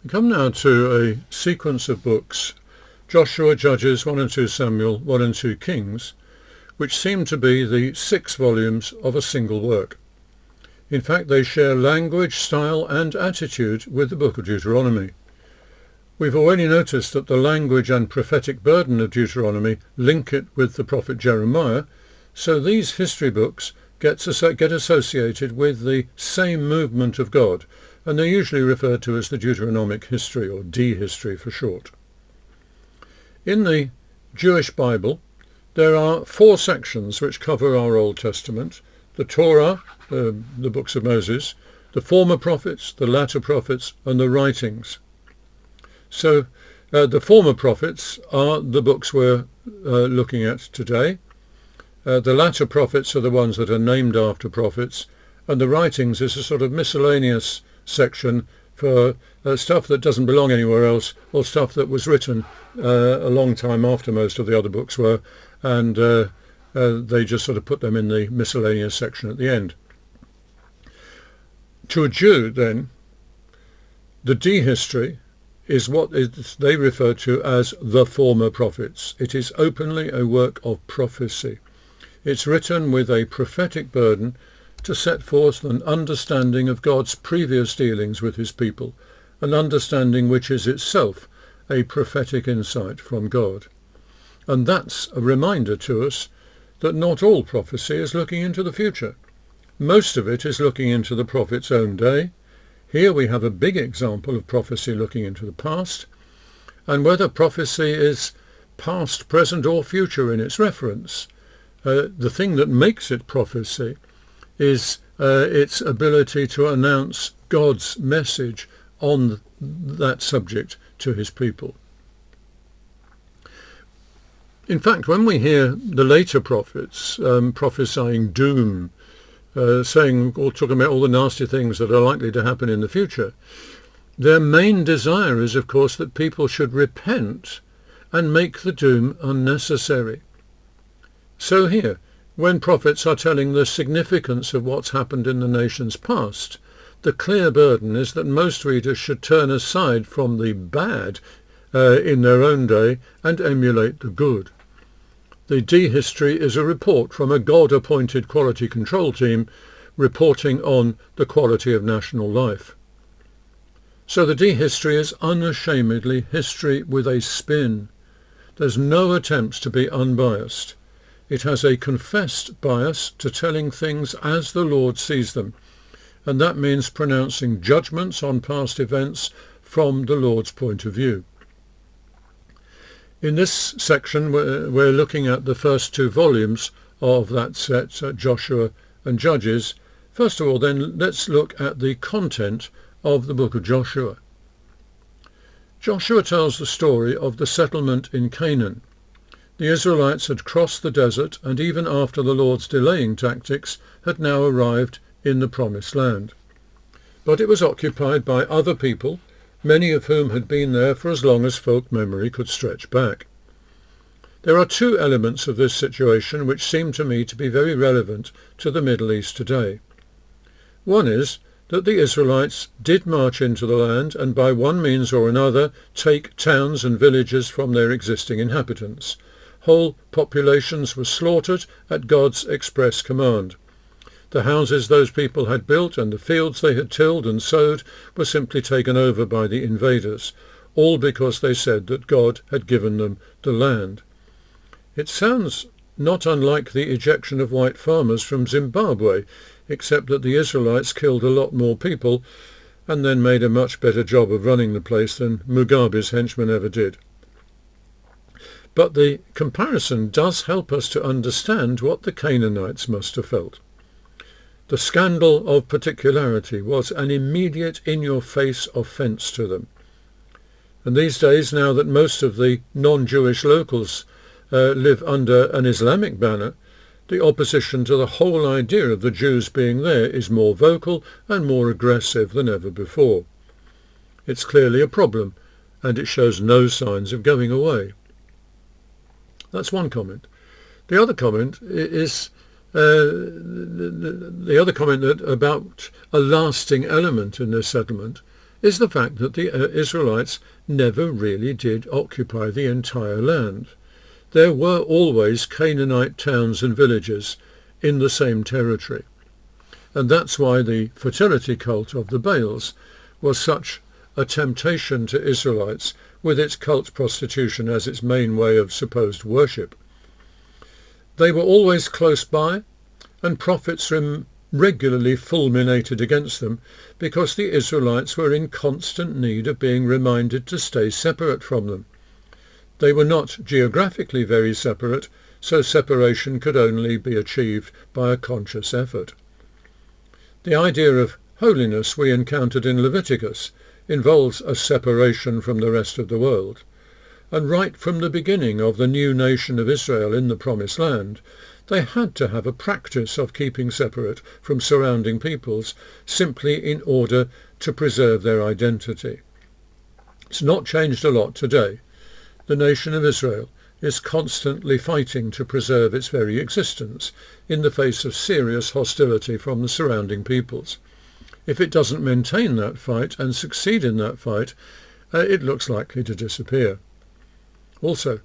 We come now to a sequence of books, Joshua, Judges, 1 and 2 Samuel, 1 and 2 Kings, which seem to be the 6 volumes of a single work. In fact, they share language, style and attitude with the book of Deuteronomy. We've already noticed that the language and prophetic burden of Deuteronomy link it with the prophet Jeremiah, so these history books get associated with the same movement of God, and they're usually referred to as the Deuteronomic history, or D-history for short. In the Jewish Bible, there are 4 sections which cover our Old Testament: the Torah, the books of Moses, the former prophets, the latter prophets, and the writings. So the former prophets are the books we're looking at today. The latter prophets are the ones that are named after prophets, and the writings is a sort of miscellaneous section for stuff that doesn't belong anywhere else, or stuff that was written a long time after most of the other books were, and they just sort of put them in the miscellaneous section at the end. To a Jew, then, the D-history is what they refer to as the former prophets. It is openly a work of prophecy. It's written with a prophetic burden to set forth an understanding of God's previous dealings with his people, an understanding which is itself a prophetic insight from God. And that's a reminder to us that not all prophecy is looking into the future. Most of it is looking into the prophet's own day. Here we have a big example of prophecy looking into the past, and whether prophecy is past, present or future in its reference, the thing that makes it prophecy is its ability to announce God's message on that subject to his people. In fact, when we hear the later prophets prophesying doom, saying or talking about all the nasty things that are likely to happen in the future, their main desire is, of course, that people should repent and make the doom unnecessary. So here, when prophets are telling the significance of what's happened in the nation's past, the clear burden is that most readers should turn aside from the bad in their own day and emulate the good. The D-history is a report from a God-appointed quality control team reporting on the quality of national life. So the D-history is unashamedly history with a spin. There's no attempts to be unbiased. It has a confessed bias to telling things as the Lord sees them, and that means pronouncing judgments on past events from the Lord's point of view. In this section, we're looking at the first 2 volumes of that set, Joshua and Judges. First of all, then, let's look at the content of the book of Joshua. Joshua tells the story of the settlement in Canaan. The Israelites had crossed the desert, and even after the Lord's delaying tactics, had now arrived in the promised land. But it was occupied by other people, many of whom had been there for as long as folk memory could stretch back. There are 2 elements of this situation which seem to me to be very relevant to the Middle East today. One is that the Israelites did march into the land and by one means or another take towns and villages from their existing inhabitants. Whole populations were slaughtered at God's express command. The houses those people had built and the fields they had tilled and sowed were simply taken over by the invaders, all because they said that God had given them the land. It sounds not unlike the ejection of white farmers from Zimbabwe, except that the Israelites killed a lot more people and then made a much better job of running the place than Mugabe's henchmen ever did. But the comparison does help us to understand what the Canaanites must have felt. The scandal of particularity was an immediate in-your-face offence to them. And these days, now that most of the non-Jewish locals live under an Islamic banner, the opposition to the whole idea of the Jews being there is more vocal and more aggressive than ever before. It's clearly a problem, and it shows no signs of going away. That's one comment. The other comment is the other comment that about a lasting element in this settlement is the fact that the Israelites never really did occupy the entire land. There were always Canaanite towns and villages in the same territory. And that's why the fertility cult of the Baals was such a temptation to Israelites, with its cult prostitution as its main way of supposed worship. They were always close by, and prophets regularly fulminated against them because the Israelites were in constant need of being reminded to stay separate from them. They were not geographically very separate, so separation could only be achieved by a conscious effort. The idea of holiness we encountered in Leviticus involves a separation from the rest of the world. And right from the beginning of the new nation of Israel in the Promised Land, they had to have a practice of keeping separate from surrounding peoples simply in order to preserve their identity. It's not changed a lot today. The nation of Israel is constantly fighting to preserve its very existence in the face of serious hostility from the surrounding peoples. If it doesn't maintain that fight and succeed in that fight, it looks likely to disappear. Also,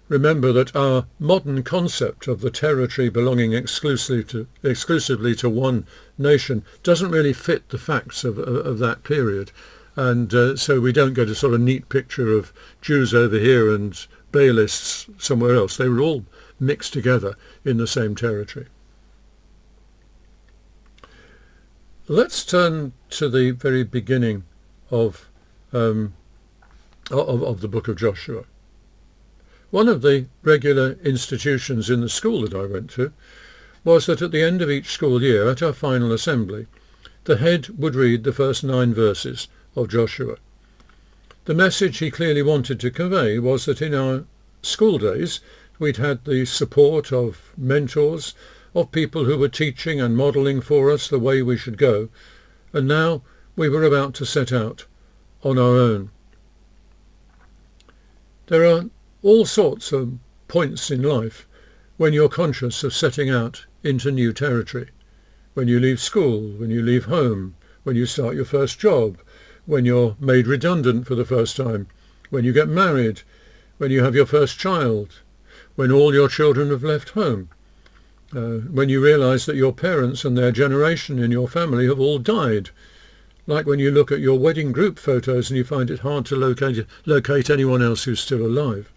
remember that our modern concept of the territory belonging exclusively to one nation doesn't really fit the facts of that period. And so we don't get a sort of neat picture of Jews over here and Baalists somewhere else. They were all mixed together in the same territory. Let's turn to the very beginning of the book of Joshua. One of the regular institutions in the school that I went to was that at the end of each school year, at our final assembly, the head would read the first 9 verses of Joshua. The message he clearly wanted to convey was that in our school days we'd had the support of mentors, of people who were teaching and modelling for us the way we should go, and now we were about to set out on our own. There are all sorts of points in life when you're conscious of setting out into new territory. When you leave school, when you leave home, when you start your first job, when you're made redundant for the first time, when you get married, when you have your first child, when all your children have left home, when you realise that your parents and their generation in your family have all died, like when you look at your wedding group photos and you find it hard to locate anyone else who's still alive.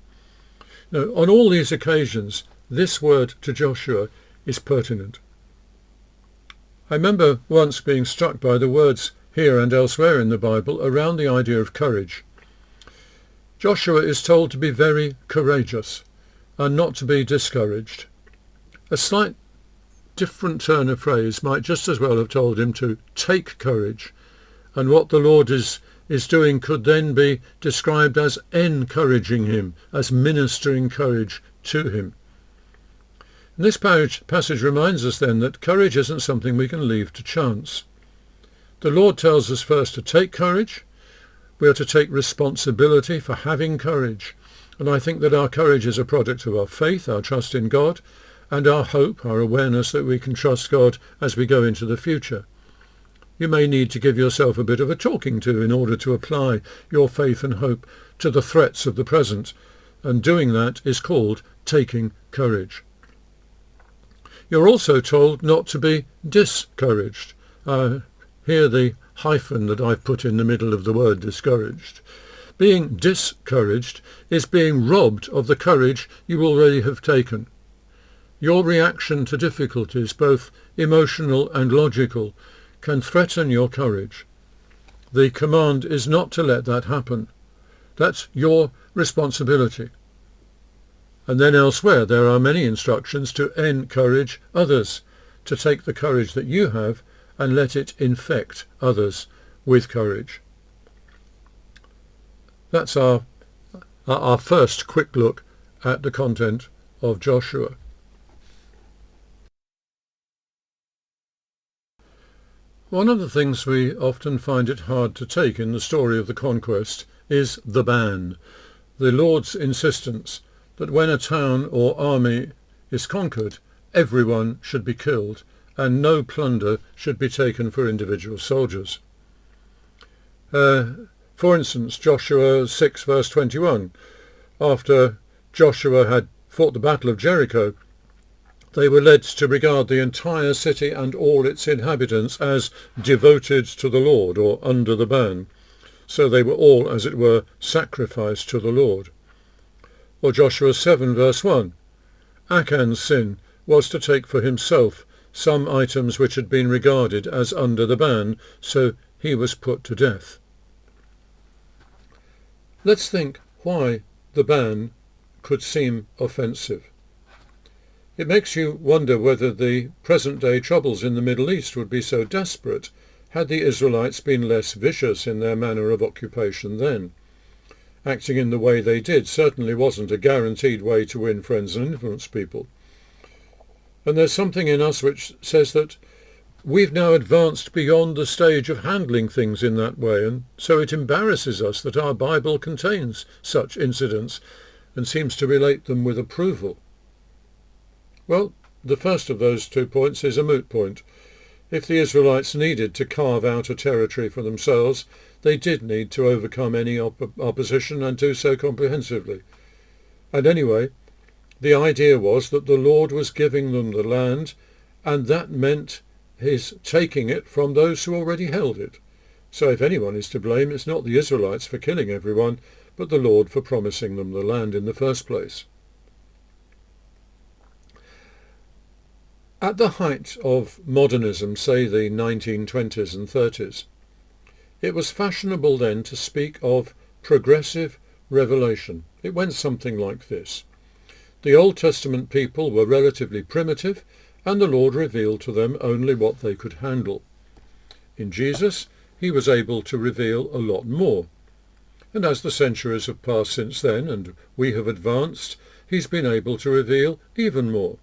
Now, on all these occasions, this word to Joshua is pertinent. I remember once being struck by the words here and elsewhere in the Bible around the idea of courage. Joshua is told to be very courageous and not to be discouraged. A slight different turn of phrase might just as well have told him to take courage, and what the Lord is doing could then be described as encouraging him, as ministering courage to him. And this passage reminds us then that courage isn't something we can leave to chance. The Lord tells us first to take courage. We are to take responsibility for having courage. And I think that our courage is a product of our faith, our trust in God, and our hope, our awareness that we can trust God as we go into the future. You may need to give yourself a bit of a talking to in order to apply your faith and hope to the threats of the present, and doing that is called taking courage. You're also told not to be discouraged. Hear the hyphen that I've put in the middle of the word discouraged. Being discouraged is being robbed of the courage you already have taken. Your reaction to difficulties, both emotional and logical, can threaten your courage. The command is not to let that happen. That's your responsibility. And then elsewhere there are many instructions to encourage others, to take the courage that you have and let it infect others with courage. That's our first quick look at the content of Joshua. One of the things we often find it hard to take in the story of the conquest is the ban, the Lord's insistence that when a town or army is conquered, everyone should be killed and no plunder should be taken for individual soldiers. For instance, Joshua 6 verse 21. After Joshua had fought the Battle of Jericho, they were led to regard the entire city and all its inhabitants as devoted to the Lord, or under the ban. So they were all, as it were, sacrificed to the Lord. Or Joshua 7 verse 1. Achan's sin was to take for himself some items which had been regarded as under the ban, so he was put to death. Let's think why the ban could seem offensive. It makes you wonder whether the present-day troubles in the Middle East would be so desperate had the Israelites been less vicious in their manner of occupation then. Acting in the way they did certainly wasn't a guaranteed way to win friends and influence people. And there's something in us which says that we've now advanced beyond the stage of handling things in that way, and so it embarrasses us that our Bible contains such incidents and seems to relate them with approval. Well, the first of those 2 points is a moot point. If the Israelites needed to carve out a territory for themselves, they did need to overcome any opposition and do so comprehensively. And anyway, the idea was that the Lord was giving them the land, and that meant his taking it from those who already held it. So if anyone is to blame, it's not the Israelites for killing everyone, but the Lord for promising them the land in the first place. At the height of modernism, say the 1920s and 30s, it was fashionable then to speak of progressive revelation. It went something like this. The Old Testament people were relatively primitive, and the Lord revealed to them only what they could handle. In Jesus, he was able to reveal a lot more. And as the centuries have passed since then, and we have advanced, he's been able to reveal even more.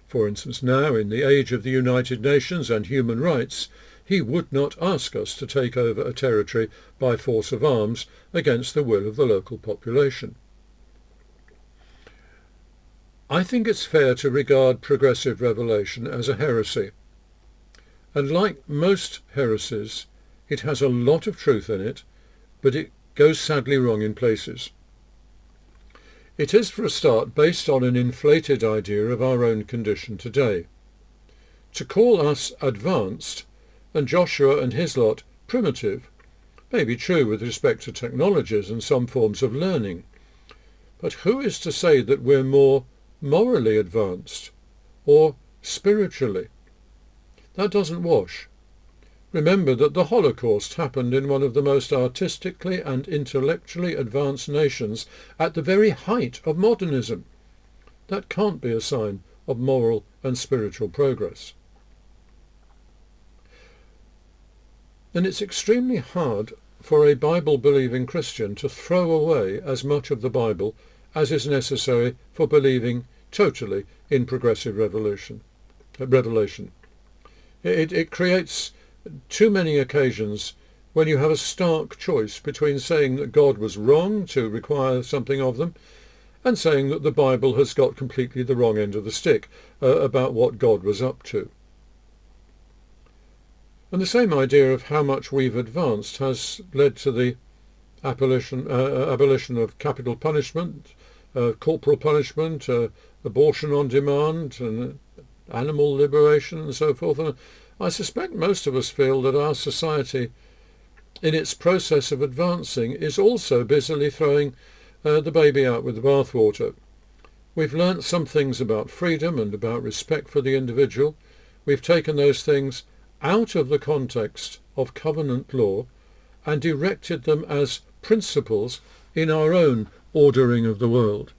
For instance, now, in the age of the United Nations and human rights, he would not ask us to take over a territory by force of arms against the will of the local population. I think it's fair to regard progressive revelation as a heresy. And like most heresies, it has a lot of truth in it, but it goes sadly wrong in places. It is, for a start, based on an inflated idea of our own condition today. To call us advanced, and Joshua and his lot primitive, may be true with respect to technologies and some forms of learning. But who is to say that we're more morally advanced, or spiritually? That doesn't wash. Remember that the Holocaust happened in one of the most artistically and intellectually advanced nations at the very height of modernism. That can't be a sign of moral and spiritual progress. And it's extremely hard for a Bible-believing Christian to throw away as much of the Bible as is necessary for believing totally in progressive revelation. It creates too many occasions when you have a stark choice between saying that God was wrong to require something of them and saying that the Bible has got completely the wrong end of the stick about what God was up to. And the same idea of how much we've advanced has led to the abolition of capital punishment, corporal punishment, abortion on demand, and animal liberation and so forth. And I suspect most of us feel that our society, in its process of advancing, is also busily throwing the baby out with the bathwater. We've learnt some things about freedom and about respect for the individual. We've taken those things out of the context of covenant law and directed them as principles in our own ordering of the world.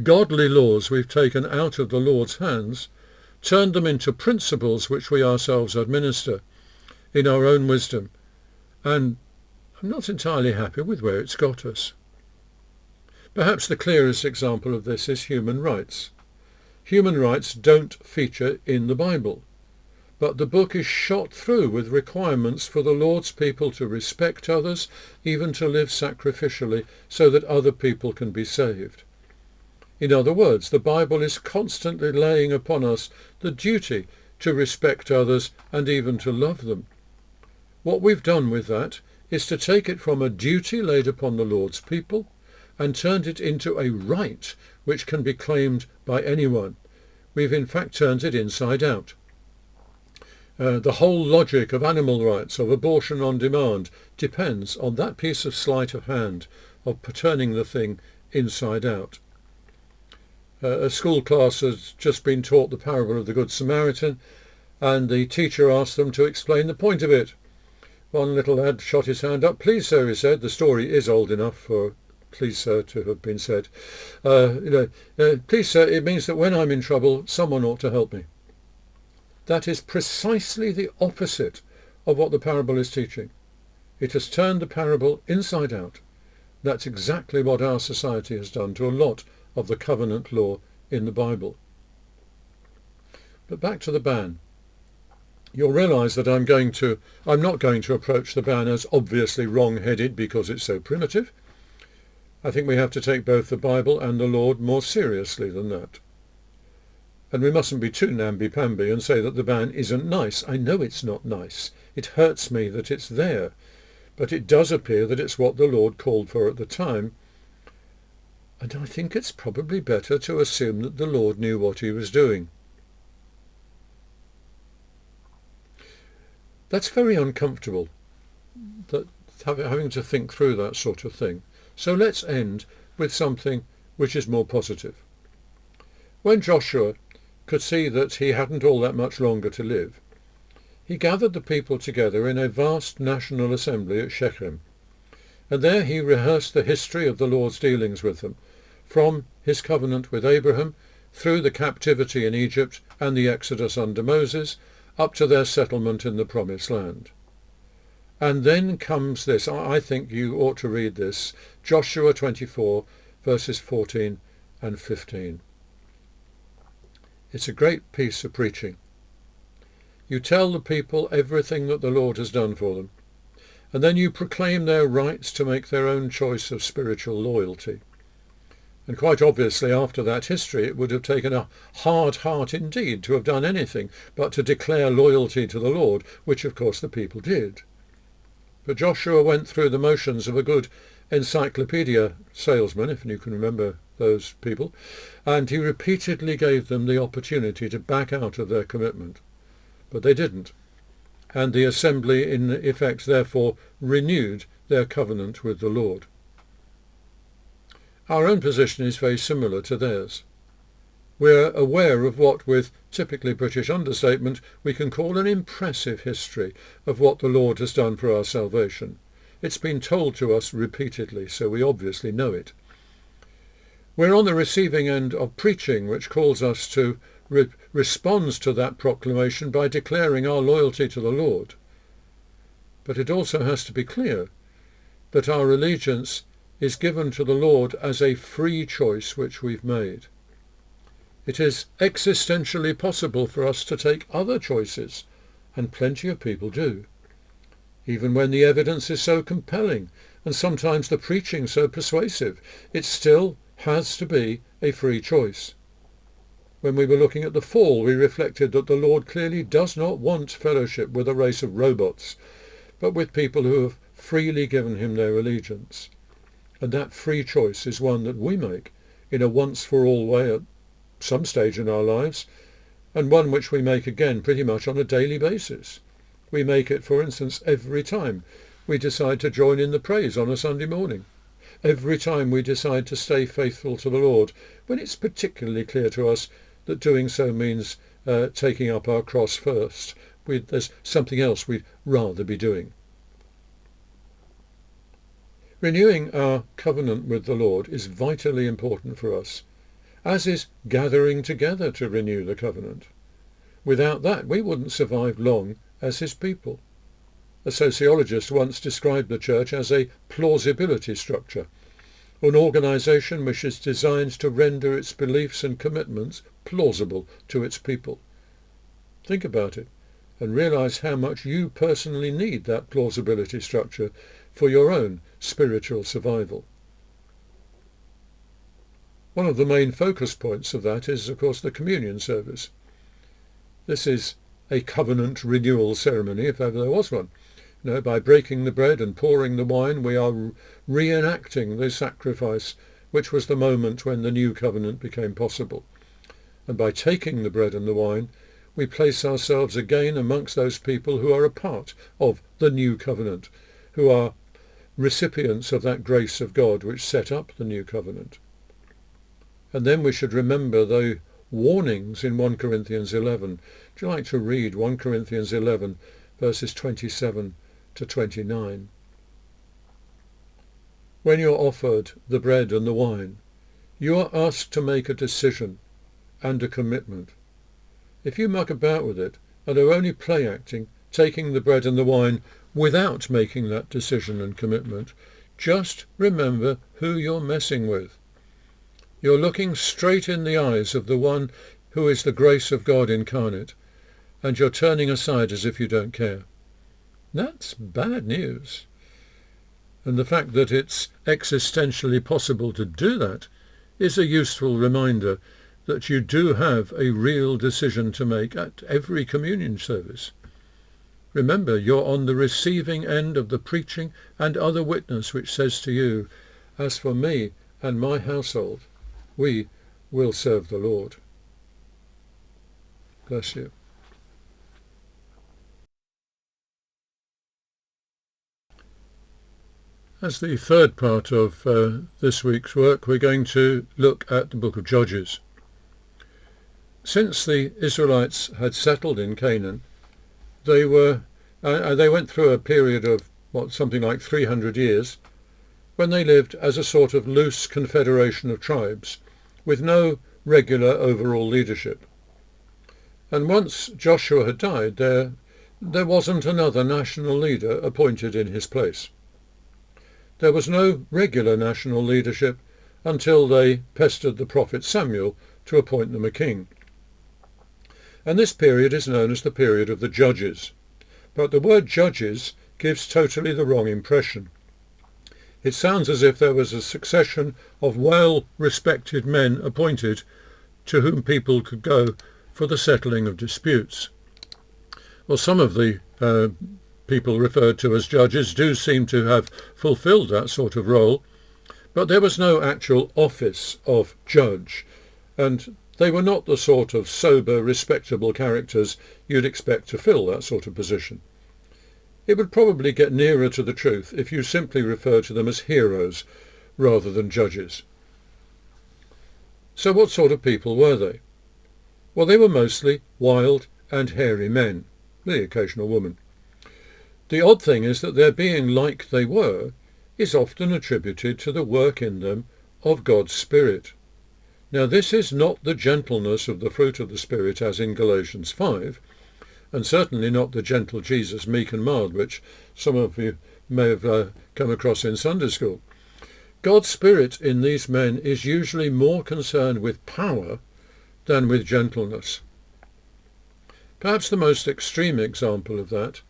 Godly laws we've taken out of the Lord's hands, turned them into principles which we ourselves administer in our own wisdom, and I'm not entirely happy with where it's got us. Perhaps the clearest example of this is human rights. Human rights don't feature in the Bible, but the book is shot through with requirements for the Lord's people to respect others, even to live sacrificially, so that other people can be saved. In other words, the Bible is constantly laying upon us the duty to respect others and even to love them. What we've done with that is to take it from a duty laid upon the Lord's people and turned it into a right which can be claimed by anyone. We've in fact turned it inside out. The whole logic of animal rights, of abortion on demand, depends on that piece of sleight of hand, of turning the thing inside out. A school class has just been taught the parable of the Good Samaritan, and the teacher asked them to explain the point of it. One little lad shot his hand up. "Please, sir," he said. The story is old enough for "please, sir" to have been said. "Please, sir, it means that when I'm in trouble, someone ought to help me." That is precisely the opposite of what the parable is teaching. It has turned the parable inside out. That's exactly what our society has done to a lot of the covenant law in the Bible. But back to the ban. You'll realise that I'm not going to approach the ban as obviously wrong-headed because it's so primitive. I think we have to take both the Bible and the Lord more seriously than that. And we mustn't be too namby-pamby and say that the ban isn't nice. I know it's not nice. It hurts me that it's there. But it does appear that it's what the Lord called for at the time. And I think it's probably better to assume that the Lord knew what he was doing. That's very uncomfortable, that having to think through that sort of thing. So let's end with something which is more positive. When Joshua could see that he hadn't all that much longer to live, he gathered the people together in a vast national assembly at Shechem, and there he rehearsed the history of the Lord's dealings with them, from his covenant with Abraham, through the captivity in Egypt and the Exodus under Moses, up to their settlement in the Promised Land. And then comes this, I think you ought to read this, Joshua 24, verses 14 and 15. It's a great piece of preaching. You tell the people everything that the Lord has done for them, and then you proclaim their rights to make their own choice of spiritual loyalty. And quite obviously after that history it would have taken a hard heart indeed to have done anything but to declare loyalty to the Lord, which of course the people did. But Joshua went through the motions of a good encyclopedia salesman, if you can remember those people, and he repeatedly gave them the opportunity to back out of their commitment. But they didn't, and the assembly in effect therefore renewed their covenant with the Lord. Our own position is very similar to theirs. We're aware of what, with typically British understatement, we can call an impressive history of what the Lord has done for our salvation. It's been told to us repeatedly, so we obviously know it. We're on the receiving end of preaching which calls us to respond to that proclamation by declaring our loyalty to the Lord. But it also has to be clear that our allegiance is given to the Lord as a free choice which we've made. It is existentially possible for us to take other choices, and plenty of people do, even when the evidence is so compelling and sometimes the preaching so persuasive. It still has to be a free choice. When we were looking at the fall, we reflected that the Lord clearly does not want fellowship with a race of robots, but with people who have freely given him their allegiance. And that free choice is one that we make in a once-for-all way at some stage in our lives, and one which we make again pretty much on a daily basis. We make it, for instance, every time we decide to join in the praise on a Sunday morning, every time we decide to stay faithful to the Lord, when it's particularly clear to us that doing so means taking up our cross first. There's something else we'd rather be doing. Renewing our covenant with the Lord is vitally important for us, as is gathering together to renew the covenant. Without that, we wouldn't survive long as his people. A sociologist once described the church as a plausibility structure, an organisation which is designed to render its beliefs and commitments plausible to its people. Think about it and realise how much you personally need that plausibility structure for your own spiritual survival. One of the main focus points of that is, of course, the communion service. This is a covenant renewal ceremony, if ever there was one, By breaking the bread and pouring the wine, we are reenacting the sacrifice, which was the moment when the new covenant became possible. And by taking the bread and the wine, we place ourselves again amongst those people who are a part of the new covenant, who are recipients of that grace of God which set up the new covenant. And then we should remember the warnings in 1 Corinthians 11. Would you like to read 1 Corinthians 11, verses 27 to 29? When you're offered the bread and the wine, you are asked to make a decision and a commitment. If you muck about with it and are only play acting, taking the bread and the wine without making that decision and commitment, just remember who you're messing with. You're looking straight in the eyes of the one who is the grace of God incarnate, and you're turning aside as if you don't care. That's bad news. And the fact that it's existentially possible to do that is a useful reminder that you do have a real decision to make at every communion service. Remember, you're on the receiving end of the preaching and other witness which says to you, "As for me and my household, we will serve the Lord." Bless you. As the third part of this week's work, we're going to look at the book of Judges. Since the Israelites had settled in Canaan, they went through a period of something like 300 years, when they lived as a sort of loose confederation of tribes, with no regular overall leadership. And once Joshua had died, there wasn't another national leader appointed in his place. There was no regular national leadership until they pestered the prophet Samuel to appoint them a king. And this period is known as the period of the Judges. But the word judges gives totally the wrong impression. It sounds as if there was a succession of well-respected men appointed to whom people could go for the settling of disputes. Well, some of the people referred to as judges do seem to have fulfilled that sort of role, but there was no actual office of judge, and they were not the sort of sober, respectable characters you'd expect to fill that sort of position. It would probably get nearer to the truth if you simply refer to them as heroes rather than judges. So what sort of people were they? Well, they were mostly wild and hairy men, the occasional woman. The odd thing is that their being like they were is often attributed to the work in them of God's Spirit. Now, this is not the gentleness of the fruit of the Spirit as in Galatians 5, and certainly not the gentle Jesus, meek and mild, which some of you may have come across in Sunday school. God's Spirit in these men is usually more concerned with power than with gentleness. Perhaps the most extreme example of that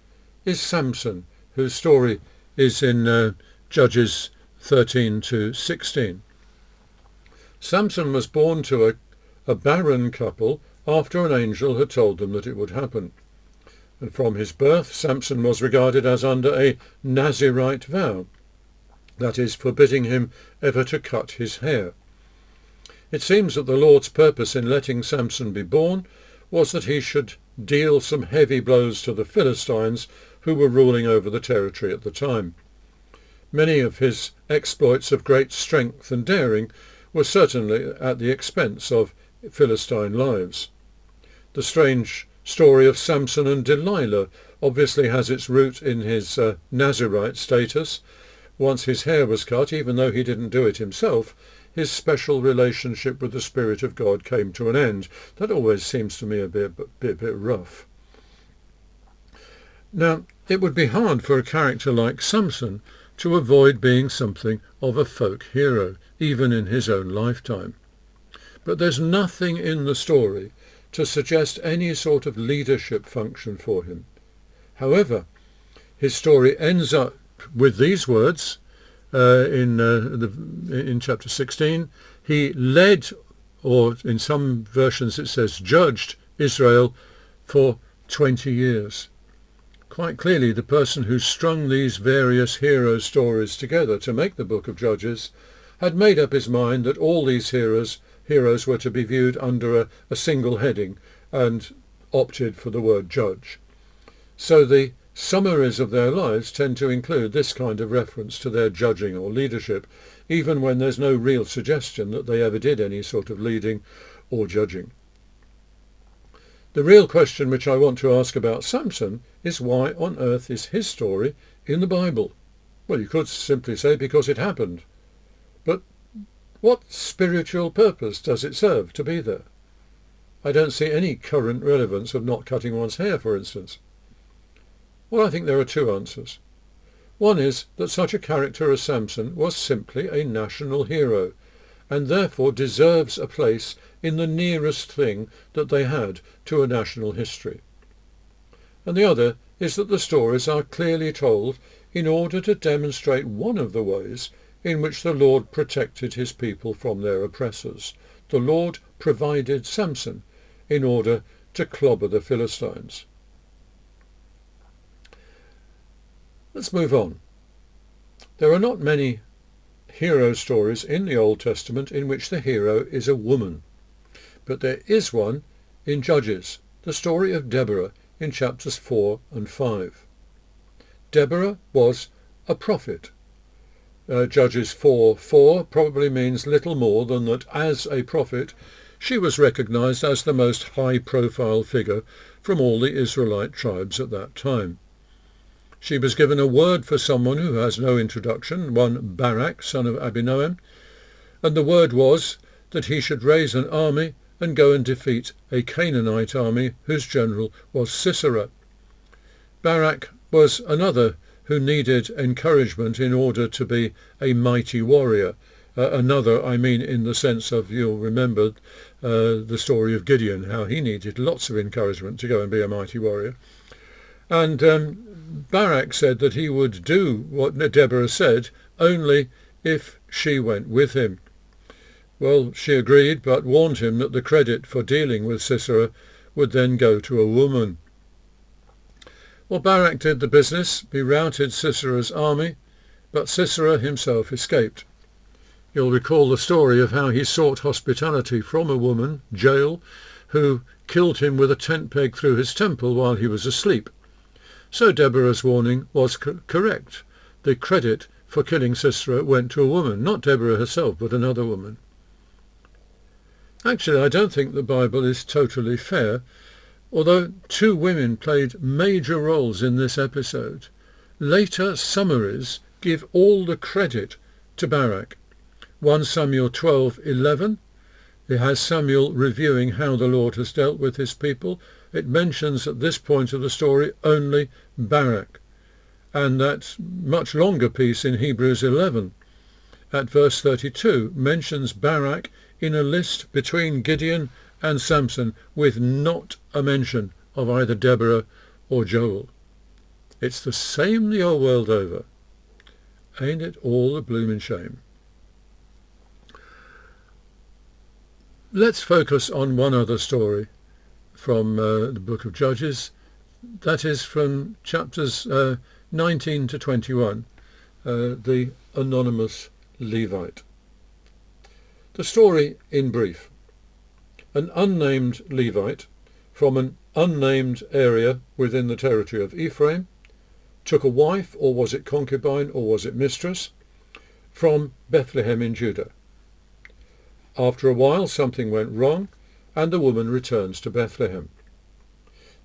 is Samson, whose story is in Judges 13 to 16. Samson was born to a barren couple after an angel had told them that it would happen. And from his birth, Samson was regarded as under a Nazirite vow, that is, forbidding him ever to cut his hair. It seems that the Lord's purpose in letting Samson be born was that he should deal some heavy blows to the Philistines who were ruling over the territory at the time. Many of his exploits of great strength and daring were certainly at the expense of Philistine lives. The strange story of Samson and Delilah obviously has its root in his Nazirite status. Once his hair was cut, even though he didn't do it himself, his special relationship with the Spirit of God came to an end. That always seems to me a bit rough. Now, it would be hard for a character like Samson to avoid being something of a folk hero, even in his own lifetime. But there's nothing in the story to suggest any sort of leadership function for him. However, his story ends up with these words in chapter 16. He led, or in some versions it says judged, Israel for 20 years. Quite clearly, the person who strung these various hero stories together to make the book of Judges had made up his mind that all these heroes were to be viewed under a single heading, and opted for the word judge. So the summaries of their lives tend to include this kind of reference to their judging or leadership, even when there's no real suggestion that they ever did any sort of leading or judging. The real question which I want to ask about Samson is, why on earth is his story in the Bible? Well, you could simply say because it happened. But what spiritual purpose does it serve to be there? I don't see any current relevance of not cutting one's hair, for instance. Well, I think there are two answers. One is that such a character as Samson was simply a national hero, and therefore deserves a place in the nearest thing that they had to a national history. And the other is that the stories are clearly told in order to demonstrate one of the ways in which the Lord protected his people from their oppressors. The Lord provided Samson in order to clobber the Philistines. Let's move on. There are not many hero stories in the Old Testament in which the hero is a woman, but there is one in Judges, the story of Deborah in chapters 4 and 5. Deborah was a prophet. Judges 4:4 probably means little more than that as a prophet she was recognized as the most high-profile figure from all the Israelite tribes at that time. She was given a word for someone who has no introduction, one Barak, son of Abinoam, and the word was that he should raise an army and go and defeat a Canaanite army whose general was Sisera. Barak was another who needed encouragement in order to be a mighty warrior. Another, I mean, in the sense of, you'll remember the story of Gideon, how he needed lots of encouragement to go and be a mighty warrior. And Barak said that he would do what Deborah said only if she went with him. Well, she agreed, but warned him that the credit for dealing with Sisera would then go to a woman. Well, Barak did the business. He routed Sisera's army, but Sisera himself escaped. You'll recall the story of how he sought hospitality from a woman, Jael, who killed him with a tent peg through his temple while he was asleep. So Deborah's warning was correct. The credit for killing Sisera went to a woman, not Deborah herself, but another woman. Actually, I don't think the Bible is totally fair, although two women played major roles in this episode. Later summaries give all the credit to Barak. 1 Samuel 12:11, it has Samuel reviewing how the Lord has dealt with his people. It mentions at this point of the story only Barak. And that much longer piece in Hebrews 11 at verse 32 mentions Barak in a list between Gideon and Samson, with not a mention of either Deborah or Joel. It's the same the old world over. Ain't it all a bloomin' shame? Let's focus on one other story from the book of Judges. That is from chapters 19 to 21, the Anonymous Levite. The story in brief. An unnamed Levite from an unnamed area within the territory of Ephraim took a wife, or was it concubine, or was it mistress, from Bethlehem in Judah. After a while something went wrong, and the woman returns to Bethlehem.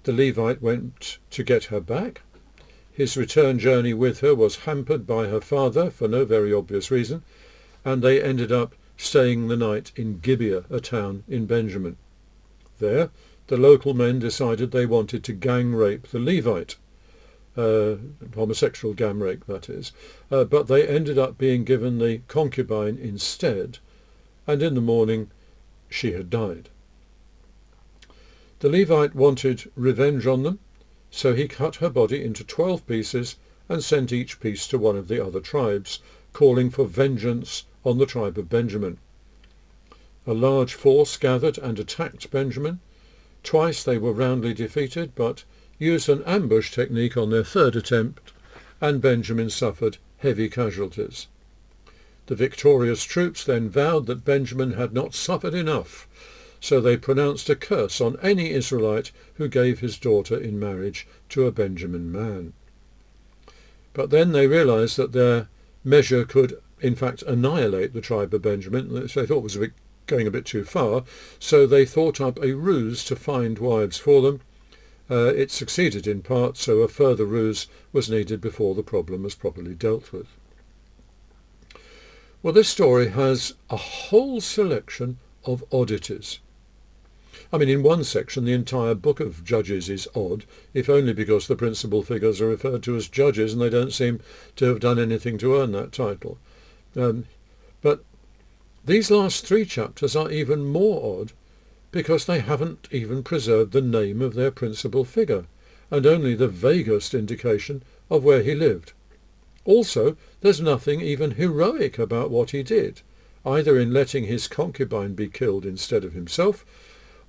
The Levite went to get her back. His return journey with her was hampered by her father for no very obvious reason, and they ended up staying the night in Gibeah, a town in Benjamin. There, the local men decided they wanted to gang rape the Levite, homosexual gang rape, that is, but they ended up being given the concubine instead, and in the morning she had died. The Levite wanted revenge on them, so he cut her body into 12 pieces and sent each piece to one of the other tribes, calling for vengeance on the tribe of Benjamin. A large force gathered and attacked Benjamin. Twice they were roundly defeated, but used an ambush technique on their third attempt, and Benjamin suffered heavy casualties. The victorious troops then vowed that Benjamin had not suffered enough, so they pronounced a curse on any Israelite who gave his daughter in marriage to a Benjamin man. But then they realized that their measure could in fact annihilate the tribe of Benjamin, which they thought was going a bit too far, so they thought up a ruse to find wives for them. It succeeded in part, so a further ruse was needed before the problem was properly dealt with. Well, this story has a whole selection of oddities. I mean, in one section, the entire book of Judges is odd, if only because the principal figures are referred to as judges and they don't seem to have done anything to earn that title. But these last 3 chapters are even more odd because they haven't even preserved the name of their principal figure, and only the vaguest indication of where he lived. Also, there's nothing even heroic about what he did, either in letting his concubine be killed instead of himself,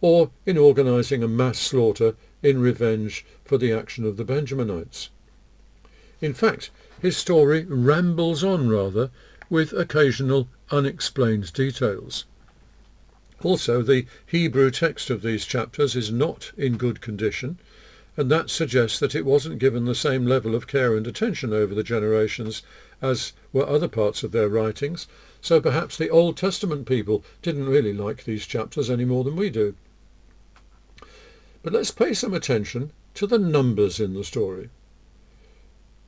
or in organising a mass slaughter in revenge for the action of the Benjaminites. In fact, his story rambles on rather, with occasional unexplained details. Also, the Hebrew text of these chapters is not in good condition, and that suggests that it wasn't given the same level of care and attention over the generations as were other parts of their writings, so perhaps the Old Testament people didn't really like these chapters any more than we do. But let's pay some attention to the numbers in the story.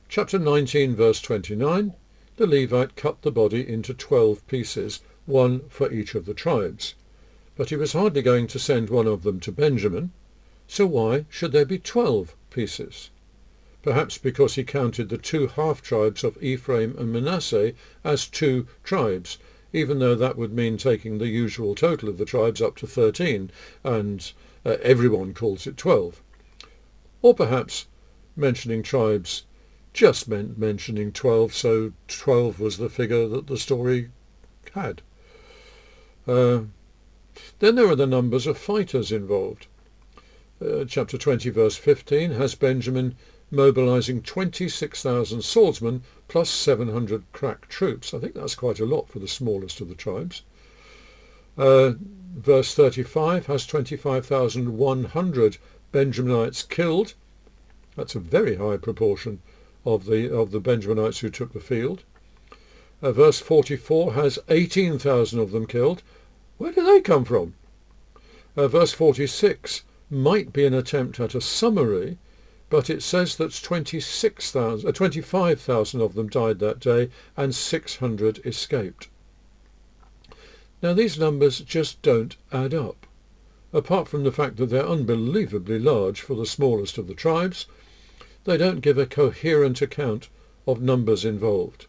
Chapter 19, verse 29, the Levite cut the body into 12 pieces, 1 for each of the tribes. But he was hardly going to send one of them to Benjamin, so why should there be 12 pieces? Perhaps because he counted the 2 half-tribes of Ephraim and Manasseh as 2 tribes, even though that would mean taking the usual total of the tribes up to 13, and everyone calls it 12. Or perhaps mentioning tribes just meant mentioning 12, so 12 was the figure that the story had. Then there are the numbers of fighters involved. Chapter 20, verse 15, has Benjamin mobilizing 26,000 swordsmen plus 700 crack troops. I think that's quite a lot for the smallest of the tribes. Verse 35 has 25,100 Benjaminites killed. That's a very high proportion of the Benjaminites who took the field. Verse 44 has 18,000 of them killed. Where do they come from? Verse 46 might be an attempt at a summary, but it says that 25,000 of them died that day and 600 escaped. Now these numbers just don't add up. Apart from the fact that they're unbelievably large for the smallest of the tribes, they don't give a coherent account of numbers involved.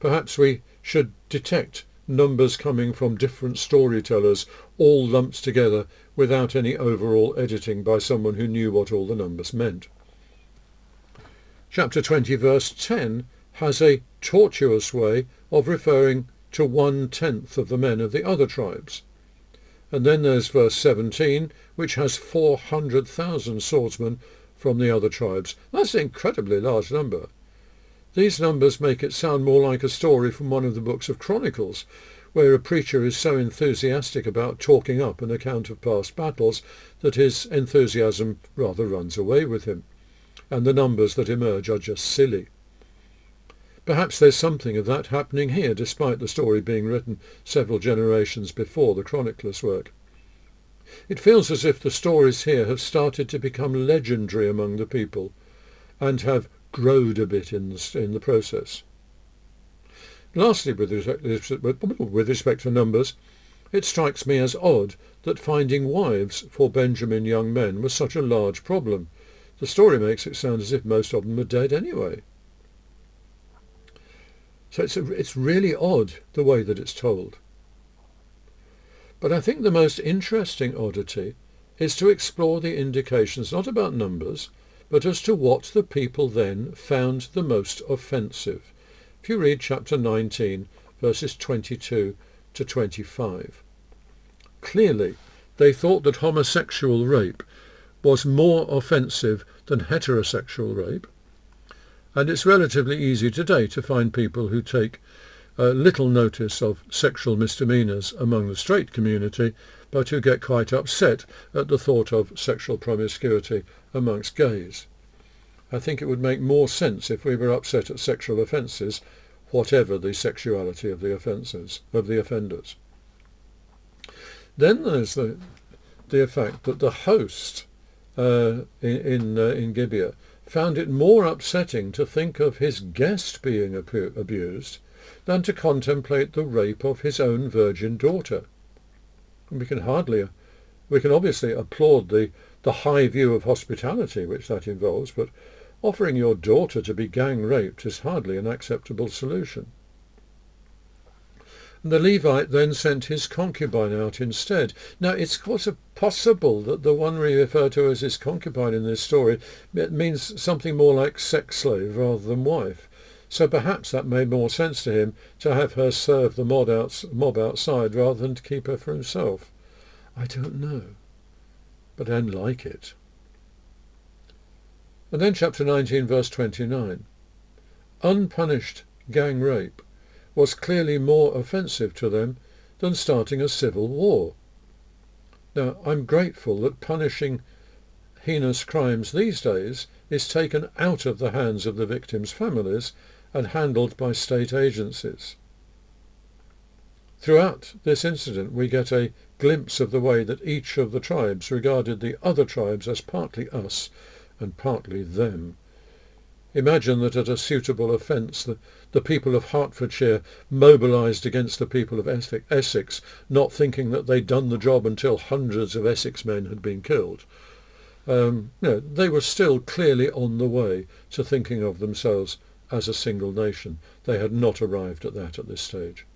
Perhaps we should detect numbers coming from different storytellers, all lumped together without any overall editing by someone who knew what all the numbers meant. Chapter 20, verse 10 has a tortuous way of referring to 1/10 of the men of the other tribes. And then there's verse 17, which has 400,000 swordsmen from the other tribes. That's an incredibly large number. These numbers make it sound more like a story from one of the books of Chronicles, where a preacher is so enthusiastic about talking up an account of past battles that his enthusiasm rather runs away with him, and the numbers that emerge are just silly. Perhaps there's something of that happening here, despite the story being written several generations before the chronicler's work. It feels as if the stories here have started to become legendary among the people, and have growed a bit in the process. Lastly, with respect to numbers, it strikes me as odd that finding wives for Benjamin young men was such a large problem. The story makes it sound as if most of them are dead anyway. So it's really odd the way that it's told. But I think the most interesting oddity is to explore the indications not about numbers, but as to what the people then found the most offensive. If you read chapter 19, verses 22 to 25. Clearly, they thought that homosexual rape was more offensive than heterosexual rape, and it's relatively easy today to find people who take little notice of sexual misdemeanours among the straight community, but who get quite upset at the thought of sexual promiscuity amongst gays. I think it would make more sense if we were upset at sexual offences, whatever the sexuality of the offenders. Then there's the fact that the host in Gibeah found it more upsetting to think of his guest being abused than to contemplate the rape of his own virgin daughter. And we can obviously applaud the high view of hospitality which that involves, but offering your daughter to be gang raped is hardly an acceptable solution. And the Levite then sent his concubine out instead. Now, it's quite possible that the one we refer to as his concubine in this story, it means something more like sex slave rather than wife. So perhaps that made more sense to him to have her serve the mob outside rather than to keep her for himself. I don't know, but I didn't like it. And then chapter 19, verse 29. Unpunished gang rape was clearly more offensive to them than starting a civil war. Now, I'm grateful that punishing heinous crimes these days is taken out of the hands of the victims' families and handled by state agencies. Throughout this incident, we get a glimpse of the way that each of the tribes regarded the other tribes as partly us and partly them. Imagine that at a suitable offence the people of Hertfordshire mobilised against the people of Essex, not thinking that they'd done the job until hundreds of Essex men had been killed. They were still clearly on the way to thinking of themselves as a single nation. They had not arrived at that at this stage.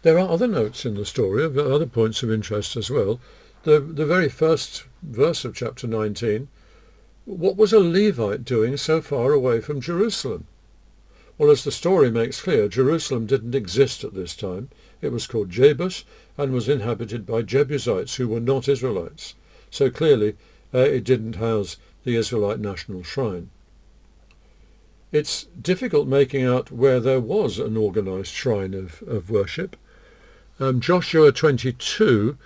There are other notes in the story, other points of interest as well. The very first verse of chapter 19, what was a Levite doing so far away from Jerusalem? Well, as the story makes clear, Jerusalem didn't exist at this time. It was called Jebus and was inhabited by Jebusites who were not Israelites. So clearly it didn't house the Israelite national shrine. It's difficult making out where there was an organised shrine of worship. Joshua 22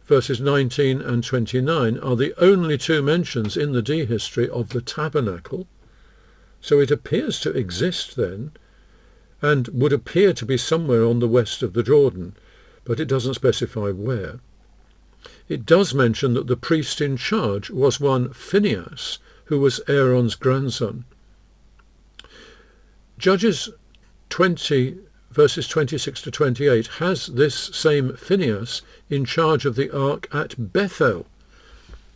verses 19 and 29 are the only two mentions in the D history of the Tabernacle. So it appears to exist then, and would appear to be somewhere on the west of the Jordan, but it doesn't specify where. It does mention that the priest in charge was one Phinehas, who was Aaron's grandson. Judges 20 verses 26 to 28 has this same Phinehas in charge of the ark at Bethel.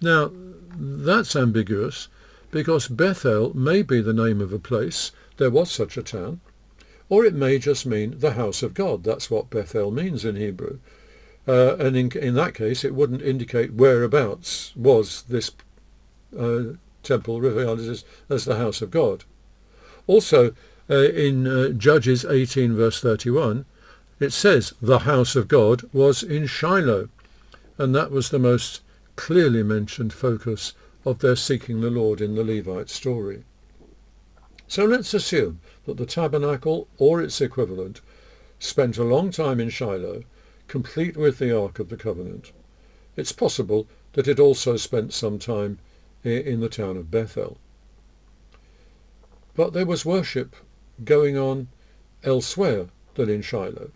Now, that's ambiguous, because Bethel may be the name of a place, there was such a town, or it may just mean the house of God. That's what Bethel means in Hebrew. And in that case, it wouldn't indicate whereabouts was this temple regarded as the house of God. Also, in Judges 18 verse 31, it says the house of God was in Shiloh, and that was the most clearly mentioned focus of their seeking the Lord in the Levite story. So let's assume that the tabernacle or its equivalent spent a long time in Shiloh, complete with the Ark of the Covenant. It's possible that it also spent some time in the town of Bethel. But there was worship going on elsewhere than in Shiloh.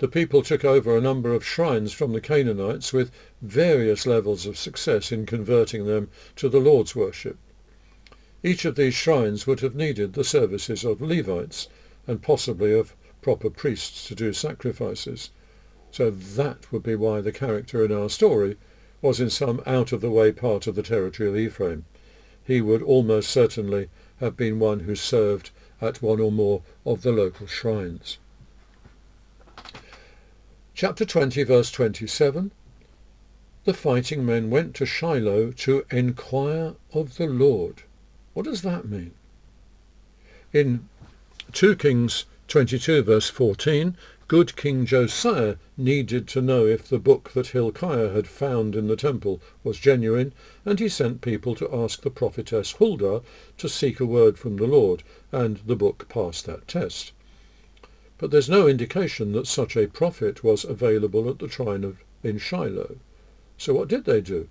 The people took over a number of shrines from the Canaanites with various levels of success in converting them to the Lord's worship. Each of these shrines would have needed the services of Levites and possibly of proper priests to do sacrifices. So that would be why the character in our story was in some out-of-the-way part of the territory of Ephraim. He would almost certainly have been one who served at one or more of the local shrines. Chapter 20, verse 27. The fighting men went to Shiloh to enquire of the Lord. What does that mean? In 2 Kings 22, verse 14, good King Josiah needed to know if the book that Hilkiah had found in the temple was genuine, and he sent people to ask the prophetess Huldah to seek a word from the Lord, and the book passed that test. But there's no indication that such a prophet was available at the shrine in Shiloh. So what did they do?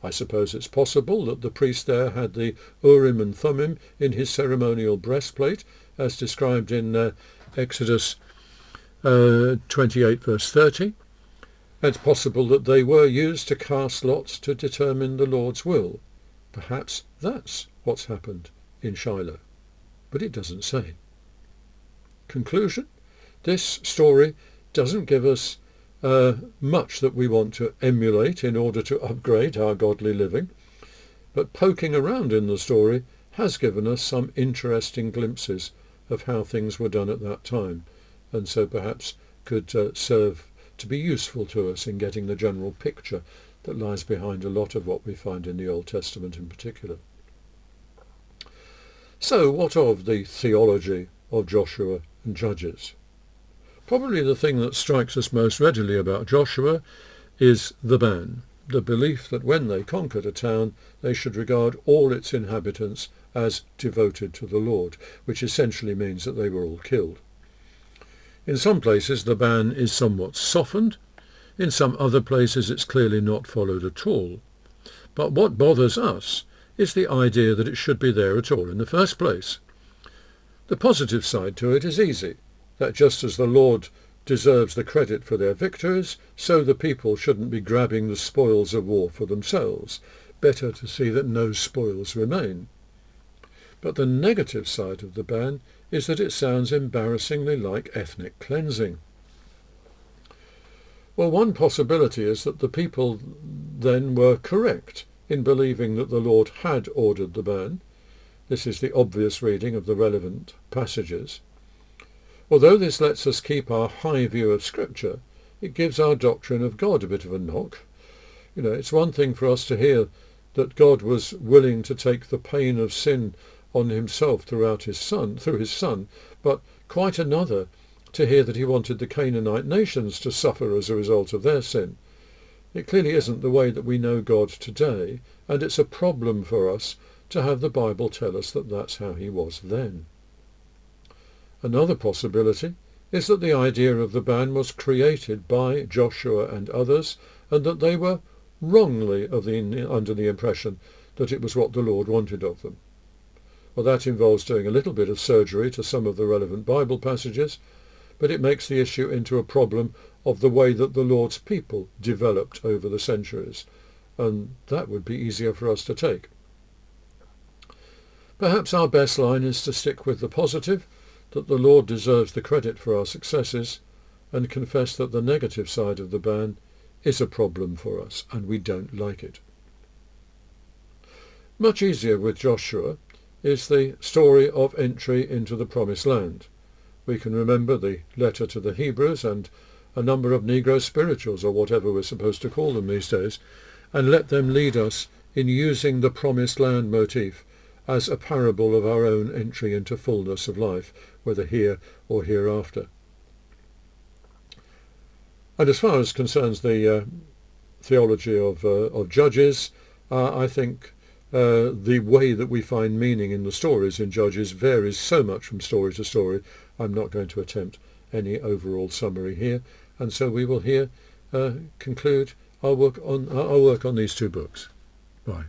I suppose it's possible that the priest there had the Urim and Thummim in his ceremonial breastplate, as described in Exodus 28 verse 30. It's possible that they were used to cast lots to determine the Lord's will. Perhaps that's what's happened in Shiloh. But it doesn't say. Conclusion: this story doesn't give us much that we want to emulate in order to upgrade our godly living, but poking around in the story has given us some interesting glimpses of how things were done at that time, and so perhaps could serve to be useful to us in getting the general picture that lies behind a lot of what we find in the Old Testament in particular. So what of the theology of Joshua and Judges? Probably the thing that strikes us most readily about Joshua is the ban, the belief that when they conquered a town, they should regard all its inhabitants as devoted to the Lord, which essentially means that they were all killed. In some places the ban is somewhat softened, in some other places it's clearly not followed at all. But what bothers us is the idea that it should be there at all in the first place. The positive side to it is easy, that just as the Lord deserves the credit for their victories, so the people shouldn't be grabbing the spoils of war for themselves. Better to see that no spoils remain. But the negative side of the ban is that it sounds embarrassingly like ethnic cleansing. Well, one possibility is that the people then were correct in believing that the Lord had ordered the ban. This is the obvious reading of the relevant passages. Although this lets us keep our high view of Scripture, it gives our doctrine of God a bit of a knock. It's one thing for us to hear that God was willing to take the pain of sin on himself through his son, but quite another to hear that he wanted the Canaanite nations to suffer as a result of their sin. It clearly isn't the way that we know God today, and it's a problem for us to have the Bible tell us that that's how he was then. Another possibility is that the idea of the ban was created by Joshua and others, and that they were wrongly under the impression that it was what the Lord wanted of them. Well, that involves doing a little bit of surgery to some of the relevant Bible passages, but it makes the issue into a problem of the way that the Lord's people developed over the centuries, and that would be easier for us to take. Perhaps our best line is to stick with the positive, that the Lord deserves the credit for our successes, and confess that the negative side of the ban is a problem for us, and we don't like it. Much easier with Joshua is the story of entry into the Promised Land. We can remember the letter to the Hebrews and a number of Negro spirituals, or whatever we're supposed to call them these days, and let them lead us in using the Promised Land motif as a parable of our own entry into fullness of life, whether here or hereafter. And as far as concerns the theology of Judges, I think the way that we find meaning in the stories in Judges varies so much from story to story. I'm not going to attempt any overall summary here, and so we will here conclude our work on these two books. Bye.